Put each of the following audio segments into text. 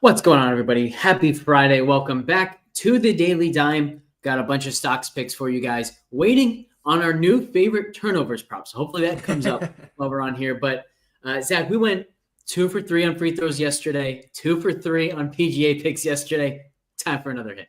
What's going on, everybody? Happy Friday. Welcome back to the Daily Dime. Got a bunch of stocks picks for you guys, waiting on our new favorite turnovers prop. So hopefully that comes up while we're on here. But Zach, we went 2 for 3 on free throws yesterday, 2 for 3 on PGA picks yesterday. Time for another hit.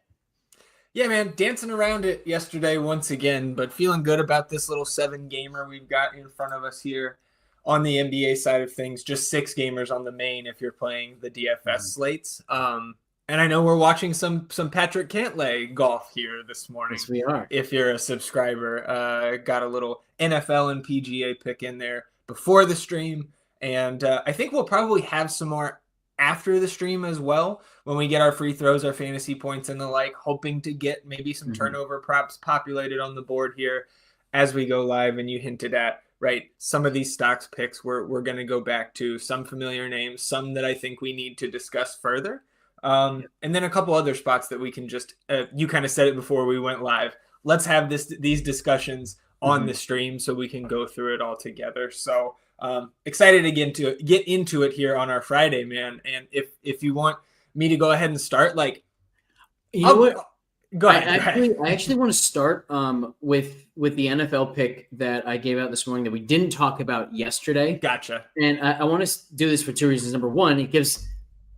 Yeah, man, dancing around it yesterday once again, but feeling good about this little 7-gamer we've got in front of us here on the NBA side of things. Just 6 gamers on the main if you're playing the DFS slates. And I know we're watching some Patrick Cantlay golf here this morning. Yes, we are. If you're a subscriber, got a little NFL and PGA pick in there before the stream. And I think we'll probably have some more after the stream as well, when we get our free throws, our fantasy points and the like, hoping to get maybe some turnover props populated on the board here as we go live. And you hinted at, right, some of these stocks picks we're going to go back to, some familiar names, some that I think we need to discuss further. And then a couple other spots that we can just, you kind of said it before we went live. Let's have these discussions on the stream so we can go through it all together. So excited again to get into it here on our Friday, man. And if you want me to go ahead and start, like, you know what? Go ahead. I actually want to start with the NFL pick that I gave out this morning that we didn't talk about yesterday. Gotcha. And I want to do this for 2 reasons. Number one, it gives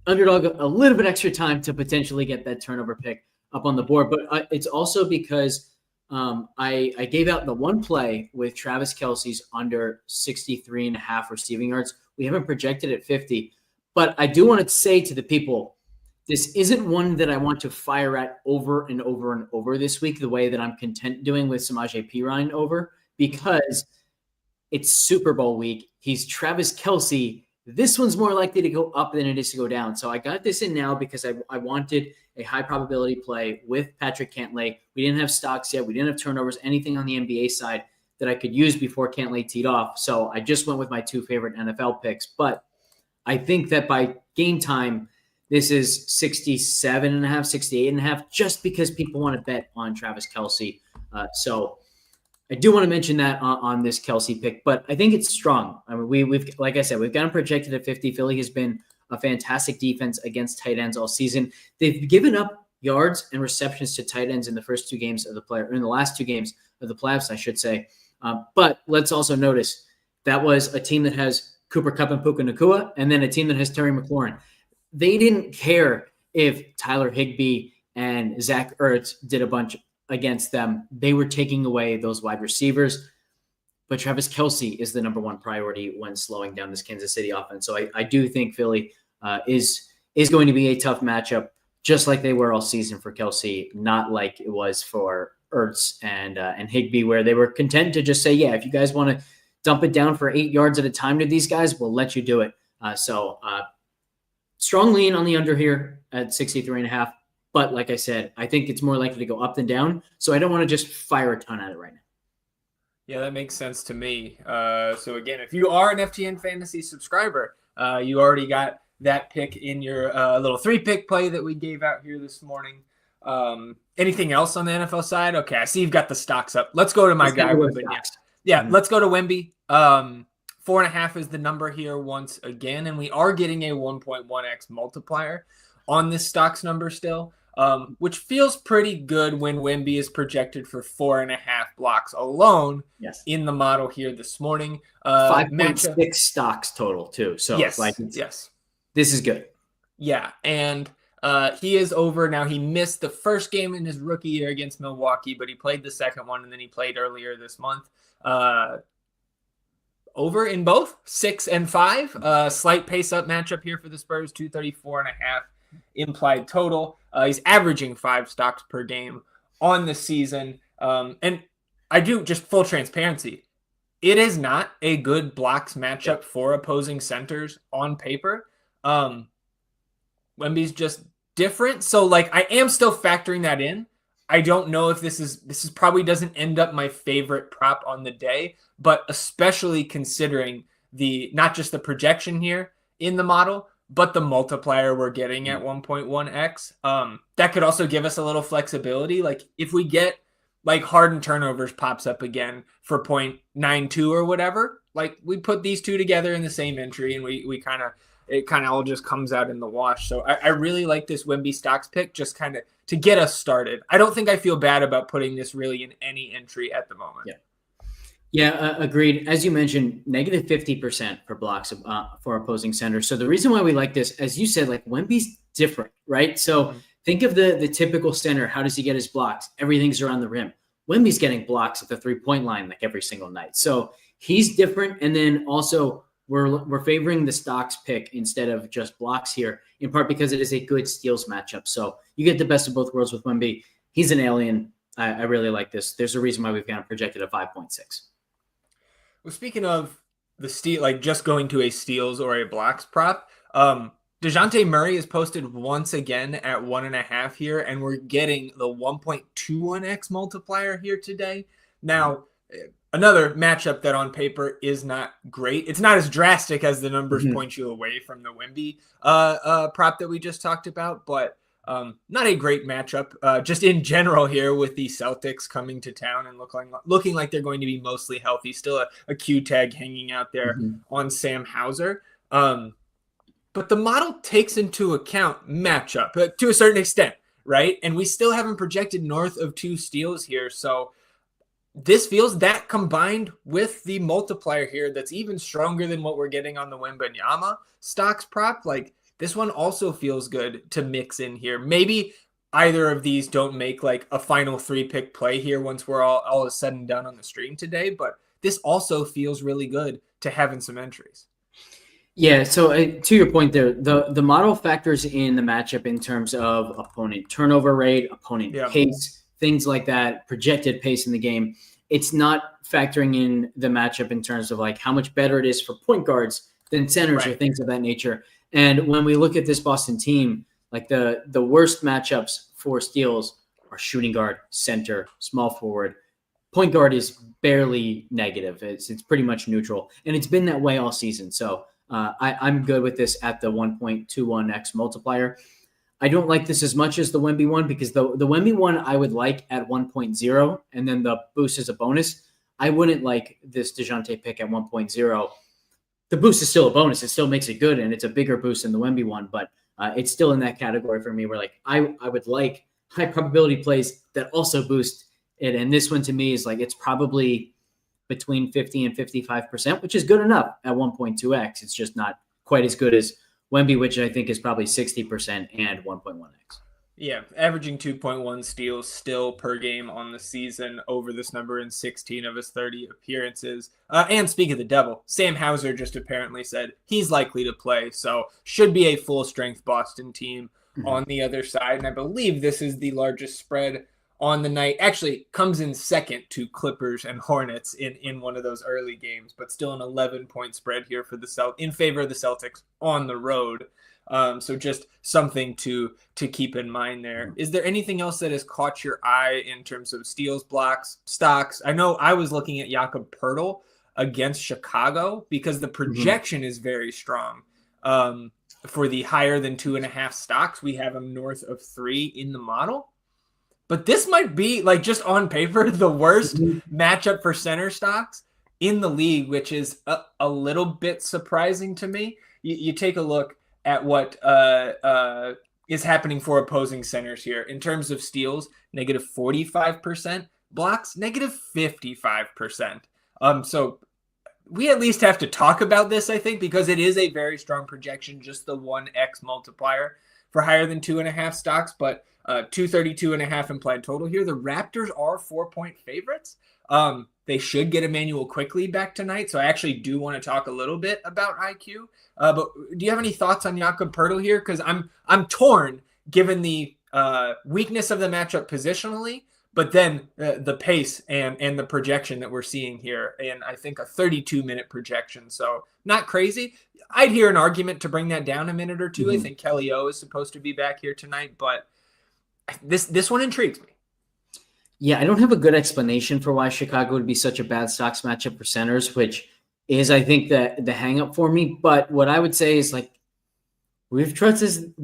underdog a little bit extra time to potentially get that turnover pick up on the board. But it's also because I gave out the one play with Travis Kelce's under 63.5 receiving yards. We haven't projected at 50. But I do want to say to the people, this isn't one that I want to fire at over and over and over this week, the way that I'm content doing with Samaje Perine over, because it's Super Bowl week. He's Travis Kelce. This one's more likely to go up than it is to go down. So I got this in now because I wanted a high probability play with Patrick Cantlay. We didn't have stocks yet. We didn't have turnovers, anything on the NBA side that I could use before Cantlay teed off. So I just went with my 2 favorite NFL picks. But I think that by game time, this is 67.5, 68.5, just because people want to bet on Travis Kelce. So I do want to mention that on this Kelce pick, but I think it's strong. I mean, we've like I said, we've got him projected at 50. Philly has been a fantastic defense against tight ends all season. They've given up yards and receptions to tight ends in the first 2 games of the player, in the last 2 games of the playoffs, I should say. But let's also notice that was a team that has Cooper Kupp and Puka Nacua, and then a team that has Terry McLaurin. They didn't care if Tyler Higbee and Zach Ertz did a bunch against them. They were taking away those wide receivers. But Travis Kelce is the number one priority when slowing down this Kansas City offense. So I do think Philly is going to be a tough matchup, just like they were all season for Kelce, not like it was for Ertz and Higbee, where they were content to just say, yeah, if you guys want to dump it down for 8 yards at a time to these guys, we'll let you do it. So strong lean on the under here at 63.5. But like I said, I think it's more likely to go up than down. So I don't want to just fire a ton at it right now. Yeah, that makes sense to me. So again, if you are an FTN Fantasy subscriber, you already got that pick in your little 3-pick play that we gave out here this morning. Anything else on the NFL side? Okay, I see you've got the stocks up. Let's go to my guy. Let's go to Wemby. 4.5 is the number here once again, and we are getting a 1.1x multiplier on this stocks number still, which feels pretty good when Wemby is projected for 4.5 blocks alone in the model here this morning. 5.6 stocks total too. So yes, this is good. Yeah, and he is over now. He missed the first game in his rookie year against Milwaukee, but he played the second one, and then he played earlier this month. Over in both 6 and 5. Slight pace up matchup here for the Spurs, 234.5 implied total. He's averaging 5 stocks per game on the season. And I do, just full transparency, it is not a good blocks matchup for opposing centers on paper. Wemby's just different. So like I am still factoring that in. I don't know if this is probably doesn't end up my favorite prop on the day, but especially considering not just the projection here in the model, but the multiplier we're getting at 1.1x. That could also give us a little flexibility. Like if we get like Harden turnovers pops up again for 0.92 or whatever, like we put these two together in the same entry and we kind of it kind of all just comes out in the wash. So I really like this Wemby stocks pick, just kind of to get us started. I don't think I feel bad about putting this really in any entry at the moment. Yeah, agreed. As you mentioned, negative 50% for blocks for opposing centers. So the reason why we like this, as you said, like Wemby's different, right? So think of the typical center. How does he get his blocks? Everything's around the rim. Wemby's getting blocks at the 3-point line like every single night. So he's different. And then also we're favoring the stocks pick instead of just blocks here, in part because it is a good steals matchup. So you get the best of both worlds with Wemby. He's an alien. I really like this. There's a reason why we've got him projected at 5.6. Well, speaking of the steal, like just going to a steals or a blocks prop, DeJounte Murray is posted once again at 1.5 here, and we're getting the 1.21x multiplier here today. Now, another matchup that on paper is not great. It's not as drastic as the numbers point you away from the Wemby prop that we just talked about, but not a great matchup just in general here with the Celtics coming to town and looking like they're going to be mostly healthy. Still a Q tag hanging out there on Sam Hauser. But the model takes into account matchup to a certain extent, right? And we still haven't projected north of 2 steals here. So this feels that combined with the multiplier here that's even stronger than what we're getting on the Wembanyama stocks prop. Like, this one also feels good to mix in here. Maybe either of these don't make like a final 3-pick play here once we're all is said and done on the stream today, but this also feels really good to have in some entries. Yeah, so to your point there, the model factors in the matchup in terms of opponent turnover rate, opponent pace, things like that, projected pace in the game. It's not factoring in the matchup in terms of like how much better it is for point guards than centers or things of that nature. And when we look at this Boston team, like the worst matchups for steals are shooting guard, center, small forward. Point guard is barely negative. It's pretty much neutral. And it's been that way all season. So I'm good with this at the 1.21x multiplier. I don't like this as much as the Wemby one because the Wemby one I would like at 1.0 and then the boost is a bonus. I wouldn't like this DeJounte pick at 1.0. The boost is still a bonus. It still makes it good, and it's a bigger boost than the Wemby one, but it's still in that category for me where like I would like high probability plays that also boost it. And this one to me is like it's probably between 50 and 55%, which is good enough at 1.2x. It's just not quite as good as Wemby, which I think is probably 60% and 1.1x. Yeah, averaging 2.1 steals still per game on the season over this number in 16 of his 30 appearances. And speak of the devil, Sam Hauser just apparently said he's likely to play, so should be a full-strength Boston team on the other side. And I believe this is the largest spread on the night. Actually, comes in second to Clippers and Hornets in one of those early games, but still an 11-point spread here for in favor of the Celtics on the road. So just something to keep in mind there. Is there anything else that has caught your eye in terms of steals, blocks, stocks? I know I was looking at Jakob Poeltl against Chicago because the projection is very strong. For the higher than 2.5 stocks, we have him north of 3 in the model. But this might be, like, just on paper, the worst matchup for center stocks in the league, which is a little bit surprising to me. You take a look at what is happening for opposing centers here. In terms of steals, negative 45%. Blocks, negative 55%. So we at least have to talk about this, I think, because it is a very strong projection, just the 1x multiplier for higher than 2.5 stocks, but 232.5 implied total here. The Raptors are 4-point favorites. They should get Emmanuel quickly back tonight, so I actually do want to talk a little bit about IQ. But do you have any thoughts on Jakob Poeltl here? Because I'm torn given the weakness of the matchup positionally, but then the pace and the projection that we're seeing here, and I think a 32-minute projection, so not crazy. I'd hear an argument to bring that down a minute or two. I think Kelly O is supposed to be back here tonight, but this one intrigues me. Yeah, I don't have a good explanation for why Chicago would be such a bad stocks matchup for centers, which is, I think, the hang up for me. But what I would say is, like, we've trusted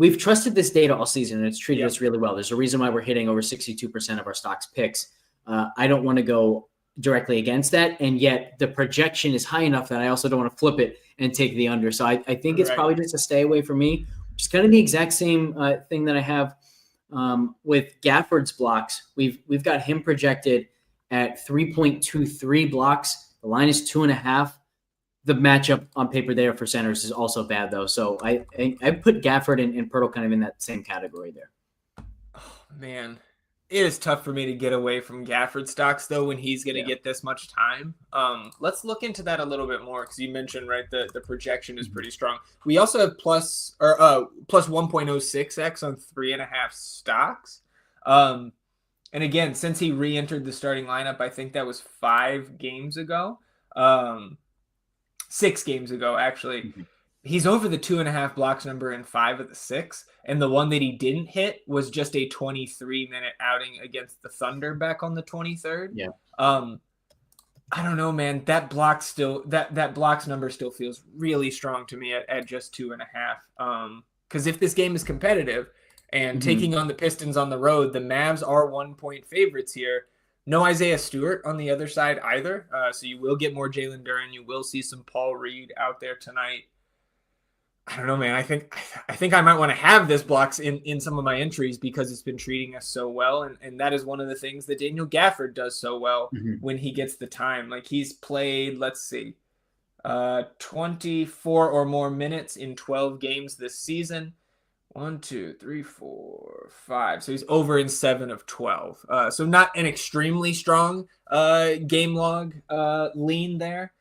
this data all season, and it's treated us really well. There's a reason why we're hitting over 62% of our stocks picks. I don't want to go directly against that, and yet the projection is high enough that I also don't want to flip it and take the under. So I think it's Right. probably just a stay away for me. Which is kind of the exact same thing that I have with Gafford's blocks. We've got him projected at 3.23 blocks. The line is 2.5. The matchup on paper there for centers is also bad, though. So I put Gafford and Pirtle kind of in that same category there. Oh, man. It is tough for me to get away from Gafford stocks, though, when he's going to get this much time. Let's look into that a little bit more, because you mentioned, right, the projection is pretty strong. We also have plus 1.06x on 3.5 stocks. And again, since he re-entered the starting lineup, I think that was 5 games ago. 6 games ago, actually. Mm-hmm. He's over the 2.5 blocks number in 5 of the 6. And the one that he didn't hit was just a 23-minute outing against the Thunder back on the 23rd. Yeah. I don't know, man. That block still that blocks number still feels really strong to me at just 2.5. Because if this game is competitive and taking on the Pistons on the road, the Mavs are 1-point favorites here. No Isaiah Stewart on the other side either. So you will get more Jalen Duren. You will see some Paul Reed out there tonight. I don't know, man. I think I might want to have this blocks in some of my entries because it's been treating us so well. And that is one of the things that Daniel Gafford does so well when he gets the time. Like, he's played, 24 or more minutes in 12 games this season. 1, 2, 3, 4, 5. So he's over in 7 of 12. So not an extremely strong game log lean there.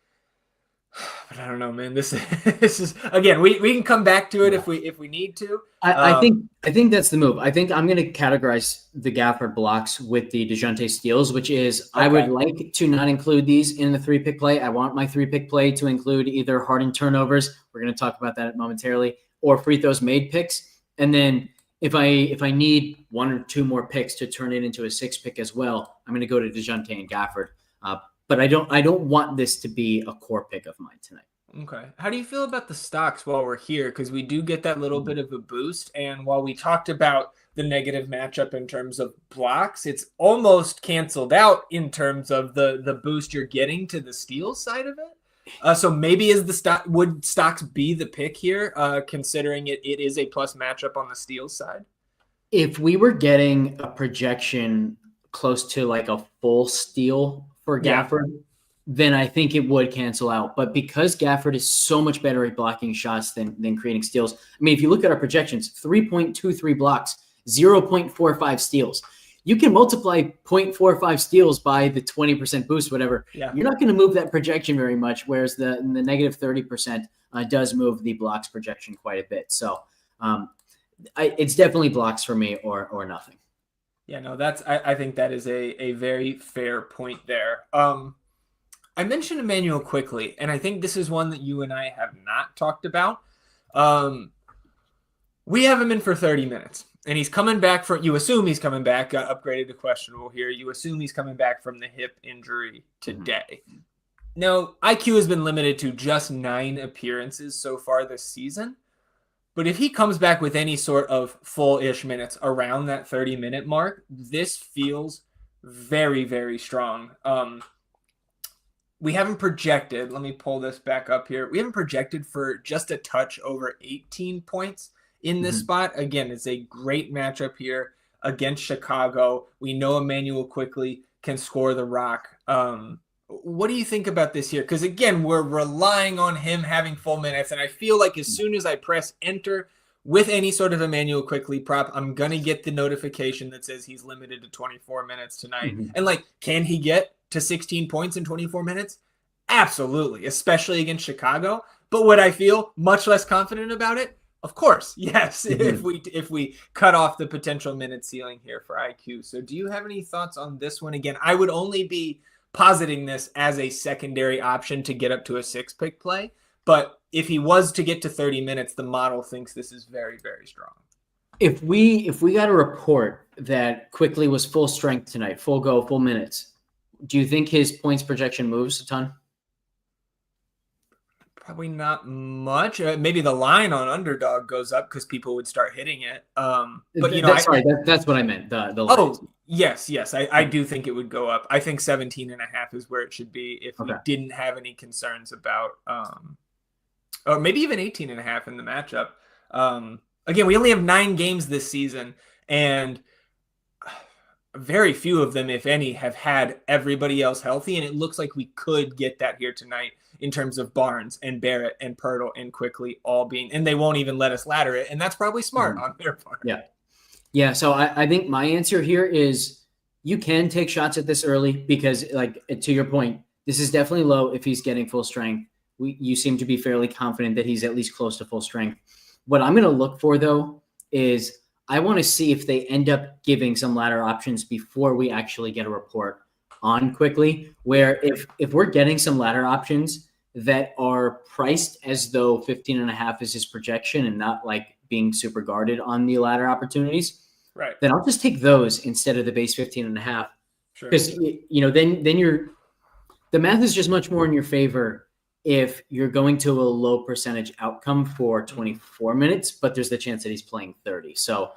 But I don't know, man. This is again. We can come back to it if we need to. I think that's the move. I think I'm going to categorize the Gafford blocks with the DeJounte steals, which is I would like to not include these in the 3-pick play. I want my 3-pick play to include either Harden turnovers. We're going to talk about that momentarily, or free throws made picks. And then if I need 1 or 2 more picks to turn it into a 6-pick as well, I'm going to go to DeJounte and Gafford. But I don't want this to be a core pick of mine tonight. Okay. How do you feel about the stocks while we're here? Because we do get that little bit of a boost. And while we talked about the negative matchup in terms of blocks, it's almost canceled out in terms of the boost you're getting to the steal side of it. So maybe would stocks be the pick here, considering it is a plus matchup on the steal side? If we were getting a projection close to like a full steal for Gafford, then I think it would cancel out. But because Gafford is so much better at blocking shots than creating steals, I mean, if you look at our projections, 3.23 blocks, 0.45 steals. You can multiply 0.45 steals by the 20% boost, whatever. Yeah. You're not going to move that projection very much, whereas the negative 30% does move the blocks projection quite a bit. So it's definitely blocks for me or nothing. Yeah, no, I think that is a very fair point there. I mentioned Emmanuel quickly, and I think this is one that you and I have not talked about. We have him in for 30 minutes, and he's coming back you assume he's coming back, got upgraded to questionable here. You assume he's coming back from the hip injury today. Now, IQ has been limited to just 9 appearances so far this season. But if he comes back with any sort of full-ish minutes around that 30-minute mark, this feels very, very strong. We haven't projected. Let me pull this back up here. We haven't projected for just a touch over 18 points in this spot. Again, it's a great matchup here against Chicago. We know Emmanuel quickly can score the rock. What do you think about this here? Because, again, we're relying on him having full minutes, and I feel like as soon as I press enter with any sort of Emmanuel quickly prop, I'm going to get the notification that says he's limited to 24 minutes tonight. And, can he get to 16 points in 24 minutes? Absolutely, especially against Chicago. But would I feel much less confident about it? Of course, yes, if we cut off the potential minute ceiling here for IQ. So do you have any thoughts on this one? Again, I would only be positing this as a secondary option to get up to a 6-pick play. But if he was to get to 30 minutes, the model thinks this is very, very strong. If we got a report that Quickly was full strength tonight, full go, full minutes, do you think his points projection moves a ton? Probably not much. Maybe the line on underdog goes up because people would start hitting it. But that's what I meant. The line. Oh, yes. I do think it would go up. I think 17.5 is where it should be if we didn't have any concerns about or maybe even 18.5 in the matchup. Again, we only have 9 games this season, and very few of them, if any, have had everybody else healthy, and it looks like we could get that here tonight in terms of Barnes and Barrett and Pirtle and Quickly all being, and they won't even let us ladder it, and that's probably smart on their part. Yeah. So I think my answer here is you can take shots at this early because, like, to your point, this is definitely low if he's getting full strength. You seem to be fairly confident that he's at least close to full strength. What I'm going to look for, though, is I want to see if they end up giving some ladder options before we actually get a report on Quickly, where if we're getting some ladder options that are priced as though 15.5 is his projection and not like being super guarded on the ladder opportunities, right, then I'll just take those instead of the base 15.5. Sure. Because, then the math is just much more in your favor if you're going to a low percentage outcome for 24 minutes, but there's the chance that he's playing 30. So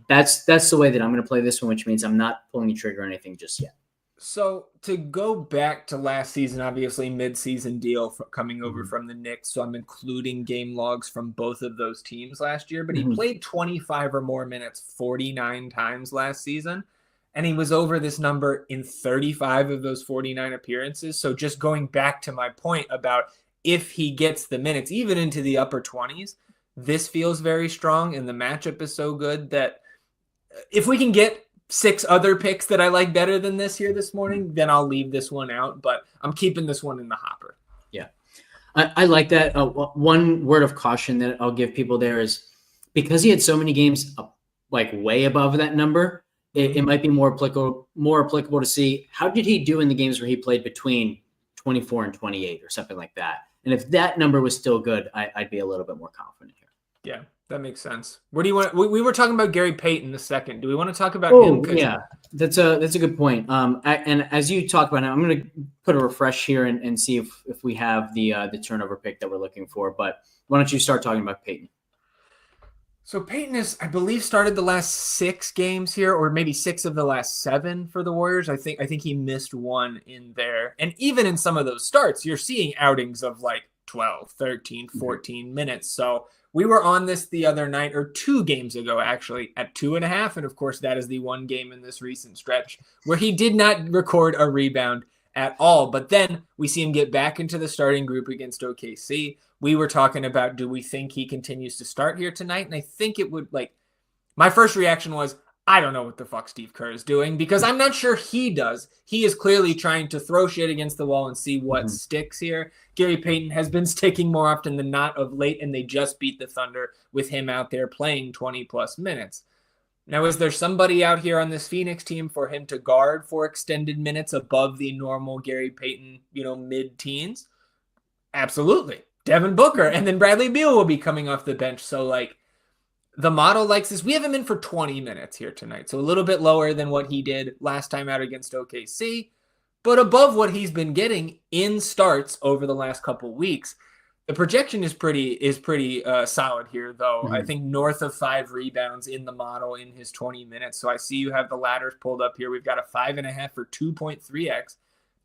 that's the way that I'm going to play this one, which means I'm not pulling the trigger or anything just yet. So to go back to last season, obviously mid-season deal coming over from the Knicks. So I'm including game logs from both of those teams last year, but he played 25 or more minutes 49 times last season. And he was over this number in 35 of those 49 appearances. So just going back to my point about if he gets the minutes, even into the upper 20s, this feels very strong. And the matchup is so good that if we can get 6 other picks that I like better than this here this morning, then I'll leave this one out. But I'm keeping this one in the hopper. Yeah, I like that. One word of caution that I'll give people there is because he had so many games like way above that number, it might be more applicable to see how did he do in the games where he played between 24 and 28 or something like that. And if that number was still good, I'd be a little bit more confident here. Yeah, that makes sense. Where do you want? We were talking about Gary Payton a second. Do we want to talk about him? Yeah, that's a good point. And as you talk about it, I'm going to put a refresh here and see if we have the turnover pick that we're looking for. But why don't you start talking about Payton? So Payton has, I believe, started the last 6 games here, or maybe 6 of the last 7 for the Warriors. I think he missed one in there. And even in some of those starts, you're seeing outings of like 12, 13, 14 minutes. So we were on this the other night, or 2 games ago, actually, at 2.5. And of course, that is the one game in this recent stretch where he did not record a rebound at all. But then we see him get back into the starting group against OKC. We were talking about, do we think he continues to start here tonight? And I think it would, my first reaction was, I don't know what the fuck Steve Kerr is doing, because I'm not sure he does. He is clearly trying to throw shit against the wall and see what sticks here. Gary Payton has been sticking more often than not of late, and they just beat the Thunder with him out there playing 20-plus minutes. Now, is there somebody out here on this Phoenix team for him to guard for extended minutes above the normal Gary Payton, mid-teens? Absolutely. Devin Booker, and then Bradley Beal will be coming off the bench. So, the model likes this. We have him in for 20 minutes here tonight, so a little bit lower than what he did last time out against OKC, but above what he's been getting in starts over the last couple weeks. The projection is pretty solid here, though. I think north of 5 rebounds in the model in his 20 minutes. So I see you have the ladders pulled up here. We've got a 5.5 for 2.3x.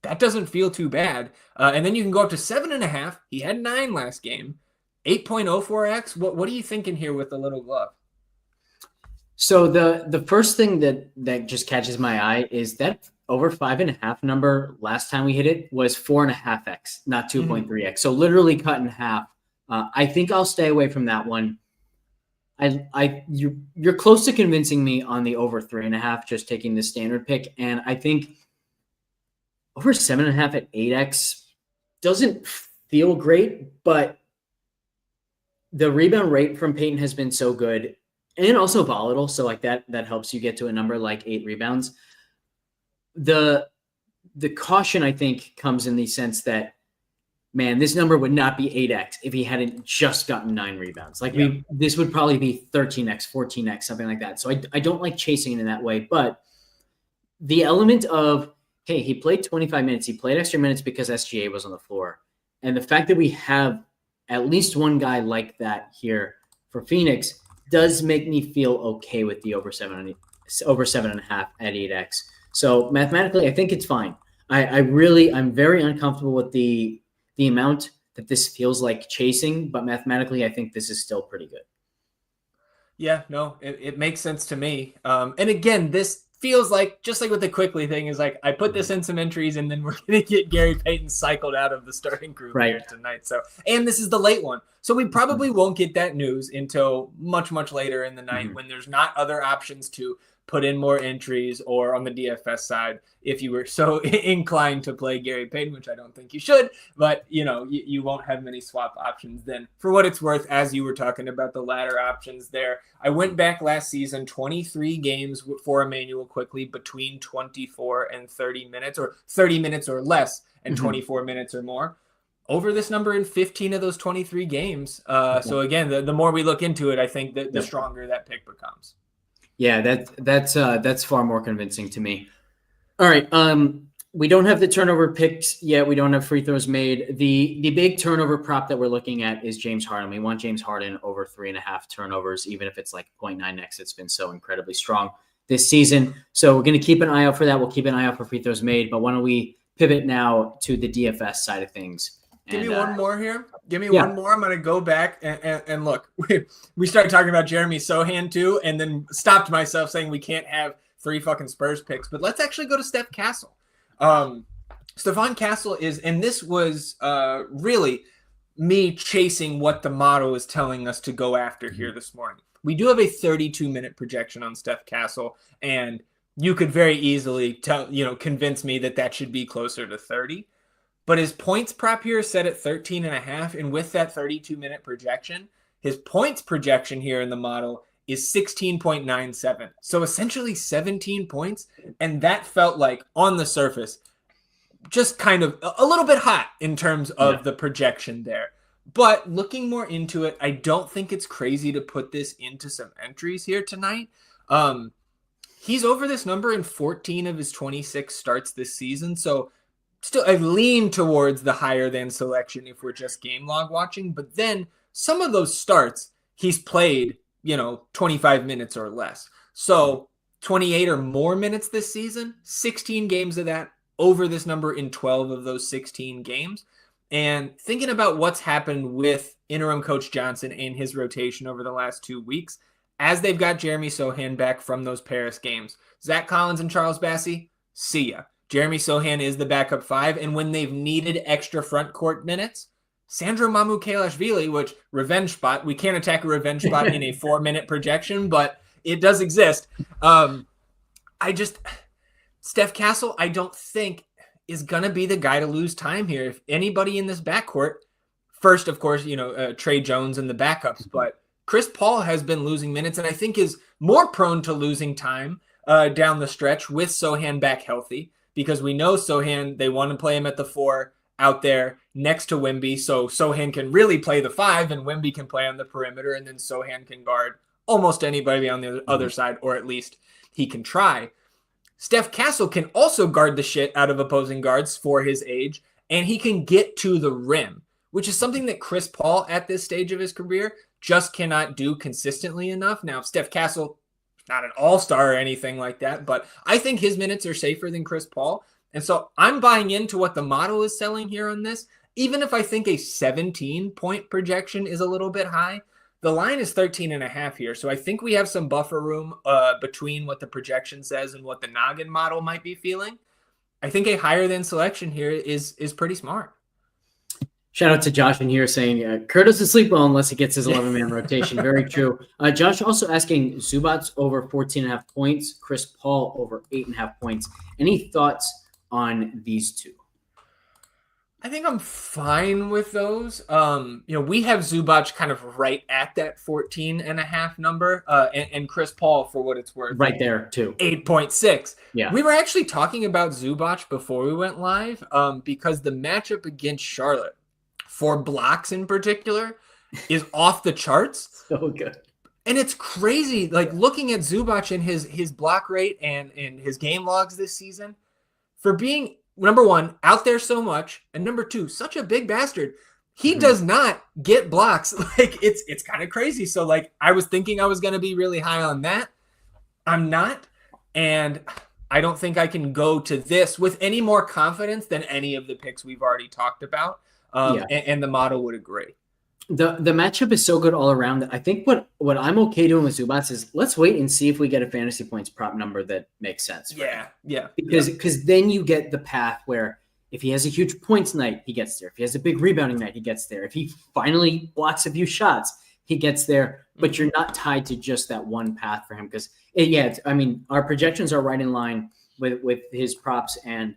That doesn't feel too bad. And then you can go up to 7.5. He had 9 last game. 8.04x. What are you thinking here with the little glove? So the first thing that just catches my eye is that over 5.5 number last time we hit it was 4.5x, not 2.3x. So literally cut in half. I think I'll stay away from that one. You're close to convincing me on the over 3.5, just taking the standard pick. And I think over 7.5 at 8x doesn't feel great, but the rebound rate from Payton has been so good and also volatile. So that helps you get to a number like 8 rebounds. The caution, I think, comes in the sense that, man, this number would not be 8x if he hadn't just gotten 9 rebounds. This would probably be 13x, 14x, something like that. So I don't like chasing it in that way. But the element of, hey, he played 25 minutes. He played extra minutes because SGA was on the floor. And the fact that we have at least one guy like that here for Phoenix does make me feel okay with the over 7.5 at 8x. So mathematically, I think it's fine. I'm very uncomfortable with the amount that this feels like chasing, but mathematically, I think this is still pretty good. Yeah, no, it makes sense to me. And again, this feels like, just like with the Quickly thing, is like I put this in some entries and then we're going to get Gary Payton cycled out of the starting group here tonight. So, and this is the late one. So we probably won't get that news until much, much later in the night when there's not other options to put in more entries, or on the DFS side, if you were so inclined to play Gary Payton, which I don't think you should, but you won't have many swap options then. For what it's worth, as you were talking about the latter options there, I went back last season, 23 games for Emmanuel Quickly between 24 and 30 minutes, or 30 minutes or less and 24 minutes or more. Over this number in 15 of those 23 games. So again, the more we look into it, I think that the stronger that pick becomes. Yeah, that's far more convincing to me. All right, we don't have the turnover picks yet. We don't have free throws made. The big turnover prop that we're looking at is James Harden. We want James Harden over 3.5 turnovers, even if it's like 0.9x. It's been so incredibly strong this season. So we're going to keep an eye out for that. We'll keep an eye out for free throws made. But why don't we pivot now to the DFS side of things? Give me one more here. Give me one more. I'm going to go back and look. We started talking about Jeremy Sohan too, and then stopped myself saying we can't have 3 fucking Spurs picks. But let's actually go to Steph Castle. Stephon Castle is, and this was really me chasing what the model is telling us to go after here this morning. We do have a 32-minute projection on Steph Castle, and you could very easily convince me that should be closer to 30. But his points prop here is set at 13.5, and with that 32-minute projection, his points projection here in the model is 16.97. So essentially 17 points, and that felt like, on the surface, just kind of a little bit hot in terms of the projection there. But looking more into it, I don't think it's crazy to put this into some entries here tonight. He's over this number in 14 of his 26 starts this season, so still, I lean towards the higher than selection if we're just game log watching. But then some of those starts, he's played, 25 minutes or less. So 28 or more minutes this season, 16 games of that, over this number in 12 of those 16 games. And thinking about what's happened with interim coach Johnson and his rotation over the last 2 weeks, as they've got Jeremy Sohan back from those Paris games, Zach Collins and Charles Bassey, see ya. Jeremy Sohan is the backup 5, and when they've needed extra front court minutes, Sandro Mamukelashvili, which revenge spot, we can't attack a revenge spot in a 4-minute projection, but it does exist. Steph Castle, I don't think is going to be the guy to lose time here. If anybody in this backcourt, first, of course, Trey Jones and the backups, but Chris Paul has been losing minutes and I think is more prone to losing time down the stretch with Sohan back healthy. Because we know Sohan, they want to play him at the 4 out there next to Wemby. So Sohan can really play the 5 and Wemby can play on the perimeter. And then Sohan can guard almost anybody on the other side, or at least he can try. Steph Castle can also guard the shit out of opposing guards for his age. And he can get to the rim, which is something that Chris Paul at this stage of his career just cannot do consistently enough. Now, Steph Castle, not an all-star or anything like that, but I think his minutes are safer than Chris Paul. And so I'm buying into what the model is selling here on this. Even if I think a 17-point projection is a little bit high, the line is 13.5 here. So I think we have some buffer room between what the projection says and what the noggin model might be feeling. I think a higher than selection here is pretty smart. Shout out to Josh in here saying, Kurt doesn't sleep well unless he gets his 11-man rotation. Very true. Josh also asking Zubac over 14.5 points, Chris Paul over 8.5 points. Any thoughts on these two? I think I'm fine with those. We have Zubac kind of right at that 14.5 number, and Chris Paul, for what it's worth, right there too, 8.6. Yeah, we were actually talking about Zubac before we went live, because the matchup against Charlotte, for blocks in particular, is off the charts. So good. And it's crazy, like looking at Zubac and his block rate and his game logs this season, for being, number one, out there so much, and number two, such a big bastard. He does not get blocks. Like, it's kind of crazy. So, like, I was thinking I was going to be really high on that. I'm not. And I don't think I can go to this with any more confidence than any of the picks we've already talked about. And the model would agree. The matchup is so good all around that I think what I'm okay doing with Zubats is let's wait and see if we get a fantasy points prop number that makes sense. Because then you get the path where if he has a huge points night, he gets there. If he has a big rebounding night, he gets there. If he finally blocks a few shots, he gets there. But you're not tied to just that one path for him because our projections are right in line with his props, and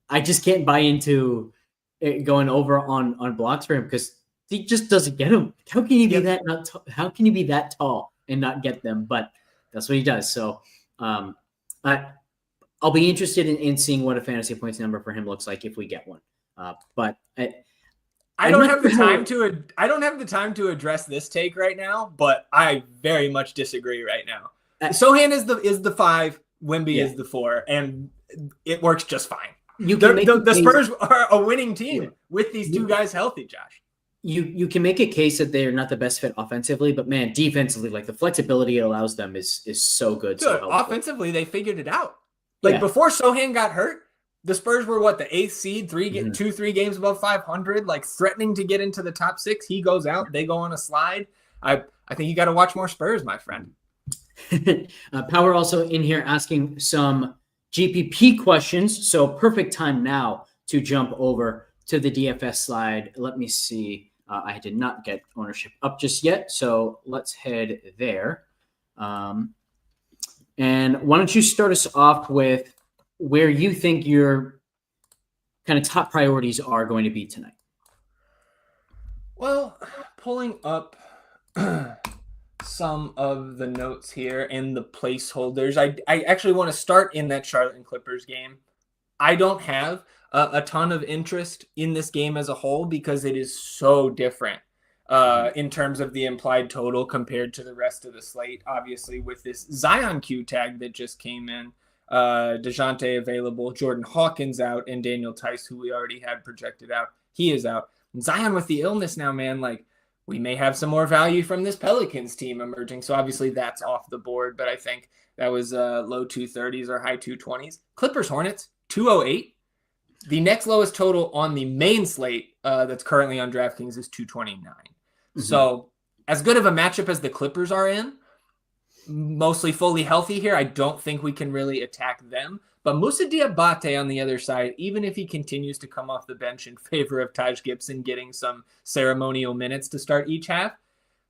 I just can't buy into it going over on blocks for him because he just doesn't get them. How can you be how can you be that tall and not get them? But that's what he does. So I'll be interested in seeing what a fantasy points number for him looks like if we get one. But I don't have the time to address this take right now, but I very much disagree right now. Sohan is the 5, Wemby is the 4, and it works just fine. The Spurs are a winning team with these two guys healthy, Josh. You can make a case that they're not the best fit offensively, but man, defensively, like the flexibility it allows them is so good. Dude, so offensively, they figured it out. Before Sohan got hurt, the Spurs were the 8th seed, 3 games above 500, like threatening to get into the top 6. He goes out, they go on a slide. I think you got to watch more Spurs, my friend. Power also in here asking some GPP questions, so perfect time now to jump over to the DFS slide. Let me see. I did not get ownership up just yet, so let's head there. And why don't you start us off with where you think your kind of top priorities are going to be tonight? Well, pulling up some of the notes here and the placeholders, I actually want to start in that Charlotte and Clippers game. I don't have a ton of interest in this game as a whole because it is so different in terms of the implied total compared to the rest of the slate. Obviously, with this Zion Q tag that just came in, DeJounte available, Jordan Hawkins out, and Daniel Tice, who we already had projected out, he is out. And Zion with the illness now, man, we may have some more value from this Pelicans team emerging. So obviously that's off the board, but I think that was low 230s or high 220s. Clippers Hornets, 208. The next lowest total on the main slate that's currently on DraftKings is 229. Mm-hmm. So as good of a matchup as the Clippers are in, mostly fully healthy here, I don't think we can really attack them. But Moussa Diabate on the other side, even if he continues to come off the bench in favor of Taj Gibson getting some ceremonial minutes to start each half,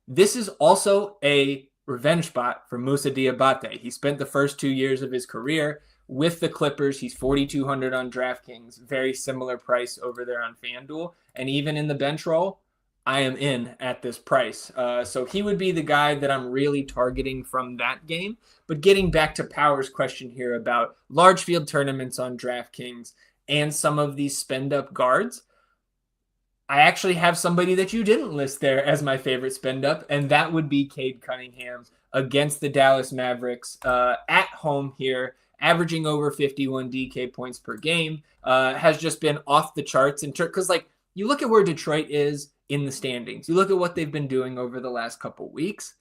this is also a revenge spot for Moussa Diabate. He spent the first 2 years of his career with the Clippers. He's 4,200 on DraftKings, very similar price over there on FanDuel. And even in the bench role, I am in at this price. So he would be the guy that I'm really targeting from that game. But getting back to Power's question here about large field tournaments on DraftKings and some of these spend up guards, I actually have somebody that you didn't list there as my favorite spend up, and that would be Cade Cunningham against the Dallas Mavericks at home here, averaging over 51 DK points per game, has just been off the charts. Because you look at where Detroit is in the standings, you look at what they've been doing over the last couple weeks,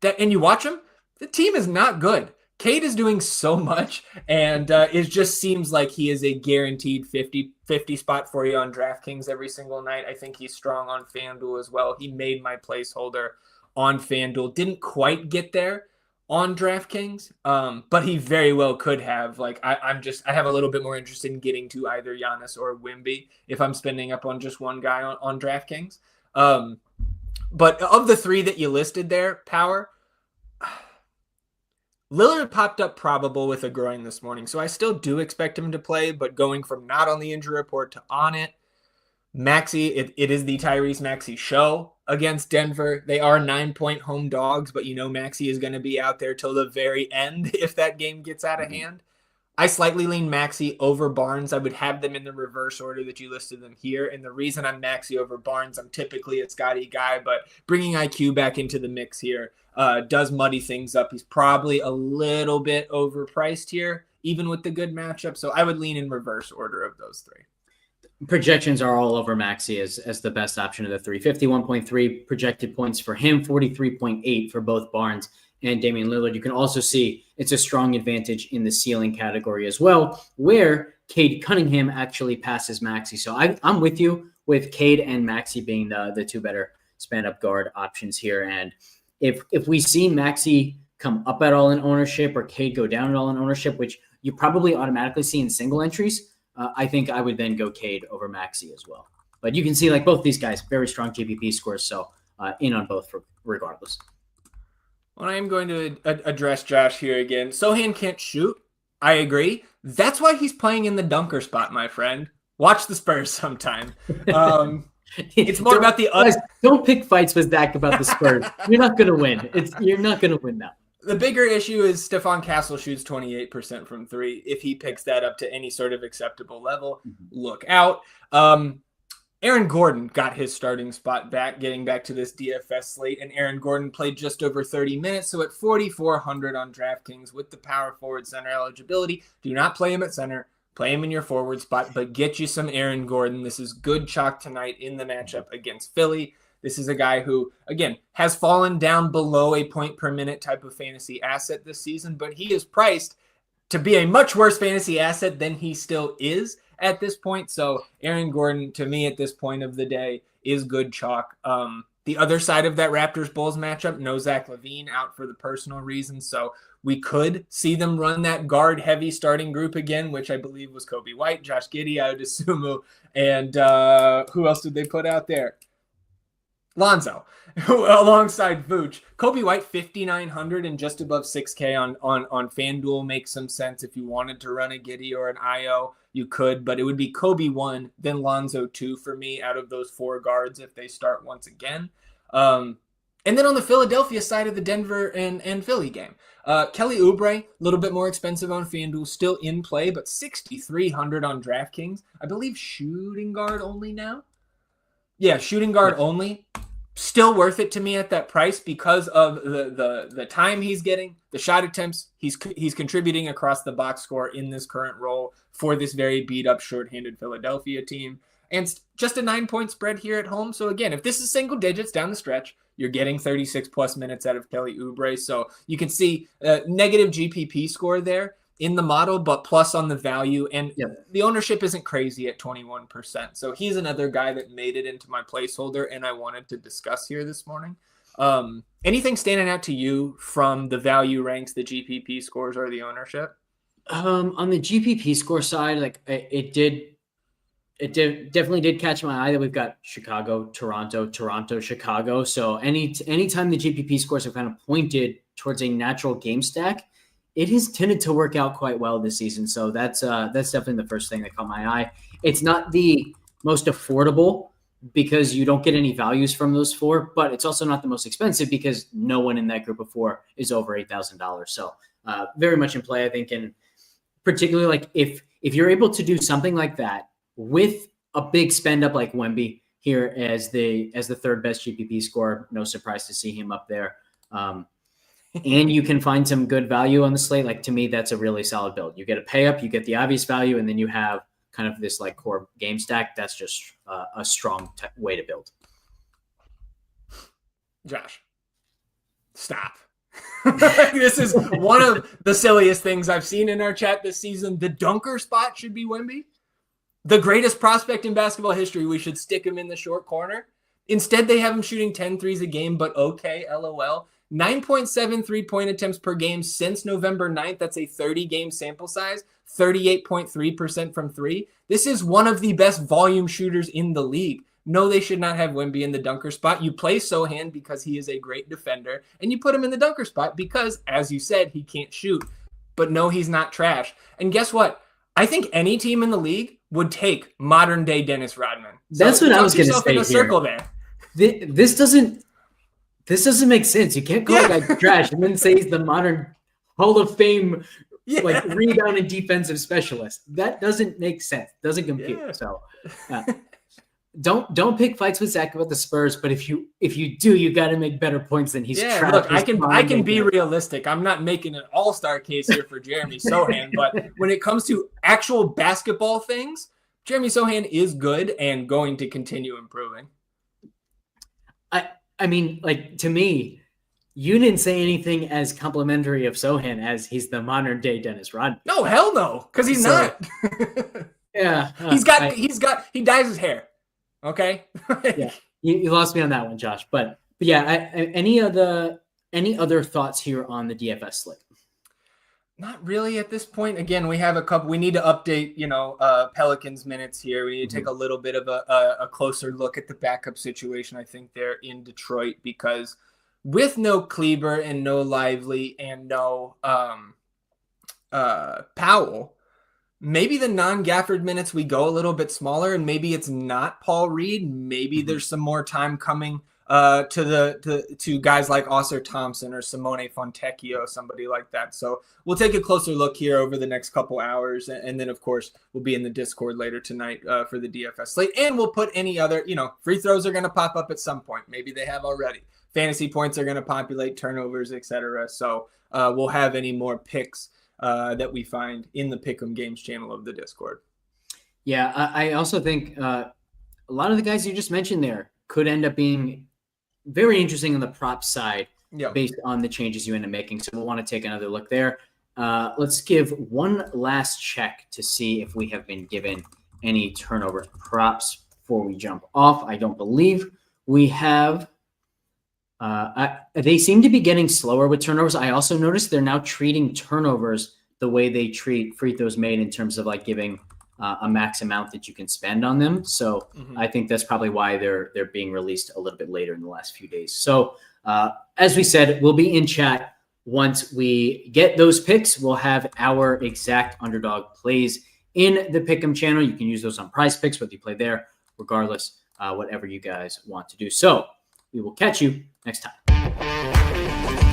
and you watch them, the team is not good. Cade is doing so much, and it just seems like he is a guaranteed 50 spot for you on DraftKings every single night. I think he's strong on FanDuel as well. He made my placeholder on FanDuel. Didn't quite get there on DraftKings, but he very well could have. I have a little bit more interest in getting to either Giannis or Wemby if I'm spending up on just one guy on DraftKings. But of the three that you listed there, Power, Lillard popped up probable with a groin this morning, so I still do expect him to play, but going from not on the injury report to on it, Maxey, it is the Tyrese Maxey show against Denver. They are 9-point home dogs, but Maxey is going to be out there till the very end if that game gets out of hand. I slightly lean Maxey over Barnes. I would have them in the reverse order that you listed them here. And the reason I'm Maxey over Barnes, I'm typically a Scotty guy, but bringing IQ back into the mix here does muddy things up. He's probably a little bit overpriced here, even with the good matchup. So I would lean in reverse order of those three. Projections are all over Maxey as the best option of the three. 51.3 projected points for him, 43.8 for both Barnes and Damian Lillard. You can also see it's a strong advantage in the ceiling category as well, where Cade Cunningham actually passes Maxey. So I'm with you with Cade and Maxey being the two better stand-up guard options here. And if we see Maxey come up at all in ownership or Cade go down at all in ownership, which you probably automatically see in single entries, I think I would then go Cade over Maxey as well. But you can see like both these guys, very strong GPP scores. So in on both regardless. Well, I am going to address Josh here again. Sohan can't shoot. I agree. That's why he's playing in the dunker spot, my friend. Watch the Spurs sometime. It's more about the guys, don't pick fights with Zach about the Spurs. You're not going to win. You're not going to win that. The bigger issue is Stephon Castle shoots 28% from three. If he picks that up to any sort of acceptable level, look out. Aaron Gordon got his starting spot back, getting back to this DFS slate, and Aaron Gordon played just over 30 minutes, so at 4,400 on DraftKings with the power forward center eligibility. Do not play him at center. Play him in your forward spot, but get you some Aaron Gordon. This is good chalk tonight in the matchup against Philly. This is a guy who, again, has fallen down below a point per minute type of fantasy asset this season, but he is priced to be a much worse fantasy asset than he still is at this point. So Aaron Gordon, to me at this point of the day, is good chalk. The other side of that Raptors-Bulls matchup, no Zach LaVine out for the personal reasons. So we could see them run that guard-heavy starting group again, which I believe was Kobe White, Josh Giddey, Audisumu, and who else did they put out there? Lonzo, alongside Vooch. Kobe White, 5,900 and just above 6K on FanDuel makes some sense. If you wanted to run a Giddey or an IO, you could, but it would be Kobe 1, then Lonzo 2 for me out of those four guards if they start once again. And then on the Philadelphia side of the Denver and Philly game, Kelly Oubre, a little bit more expensive on FanDuel, still in play, but 6,300 on DraftKings. I believe shooting guard only now. Yeah, shooting guard only. Still worth it to me at that price because of the time he's getting, the shot attempts. He's contributing across the box score in this current role for this very beat up, shorthanded Philadelphia team. And just a 9-point spread here at home. So again, if this is single digits down the stretch, you're getting 36 plus minutes out of Kelly Oubre. So you can see a negative GPP score there in the model, but plus on the value. And the ownership isn't crazy at 21%. So he's another guy that made it into my placeholder and I wanted to discuss here this morning. Anything standing out to you from the value ranks, the GPP scores, or the ownership? On the GPP score side, like it definitely did catch my eye that we've got Chicago, Toronto, Chicago. So anytime the GPP scores have kind of pointed towards a natural game stack, it has tended to work out quite well this season. So that's definitely the first thing that caught my eye. It's not the most affordable because you don't get any values from those four, but it's also not the most expensive because no one in that group of four is over $8,000. So very much in play, I think. And particularly like if you're able to do something like that with a big spend up like Wemby here as the third best GPP score, no surprise to see him up there. And you can find some good value on the slate. Like to me, that's a really solid build. You get a pay up, you get the obvious value, and then you have kind of this like core game stack. That's just a strong way to build. Josh, stop. This is one of the silliest things I've seen in our chat this season. The dunker spot should be Wemby. The greatest prospect in basketball history. We should stick him in the short corner. Instead, they have him shooting 10 threes a game, but okay, LOL. 9.7 3-point attempts per game since November 9th. That's a 30-game sample size, 38.3% from three. This is one of the best volume shooters in the league. No, they should not have Wemby in the dunker spot. You play Sohan because he is a great defender, and you put him in the dunker spot because, as you said, he can't shoot. But no, he's not trash. And guess what? I think any team in the league would take modern-day Dennis Rodman. That's what I was going to say here. Circle there. This doesn't make sense. You can't call a guy trash and then say he's the modern Hall of Fame like rebound and defensive specialist. That doesn't make sense. Doesn't compute. Yeah. So don't pick fights with Zach about the Spurs. But if you do, you got to make better points than he's. Yeah, look, I can be realistic. I'm not making an all-star case here for Jeremy Sohan, but when it comes to actual basketball things, Jeremy Sohan is good and going to continue improving. I mean, like, to me, you didn't say anything as complimentary of Sohan as he's the modern day Dennis Rodman. No, hell no, because he's not. Yeah. He dyes his hair. Okay. Yeah, you lost me on that one, Josh. But yeah, any other thoughts here on the DFS slate? Not really at this point. Again, we have a couple. We need to update, Pelicans minutes here. We need to take a little bit of a closer look at the backup situation. I think they're in Detroit because with no Kleber and no Lively and no Powell, maybe the non-Gafford minutes we go a little bit smaller, and maybe it's not Paul Reed. Maybe there's some more time coming to guys like Oscar Thompson or Simone Fontecchio, somebody like that. So we'll take a closer look here over the next couple hours, and then of course we'll be in the Discord later tonight for the DFS slate, and we'll put any other, free throws are going to pop up at some point. Maybe they have already. Fantasy points are going to populate, turnovers, etc. So we'll have any more picks that we find in the Pick'em Games channel of the Discord. Yeah, I also think a lot of the guys you just mentioned there could end up being very interesting on the prop side based on the changes you end up making. So we'll want to take another look there. Let's give one last check to see if we have been given any turnover props before we jump off. I don't believe we have. They seem to be getting slower with turnovers. I also noticed they're now treating turnovers the way they treat free throws made in terms of like giving a max amount that you can spend on them. So I think that's probably why they're being released a little bit later in the last few days. So as we said, we'll be in chat once we get those picks. We'll have our exact underdog plays in the Pick'em channel. You can use those on Prize Picks, whether you play there, regardless, whatever you guys want to do. So we will catch you next time.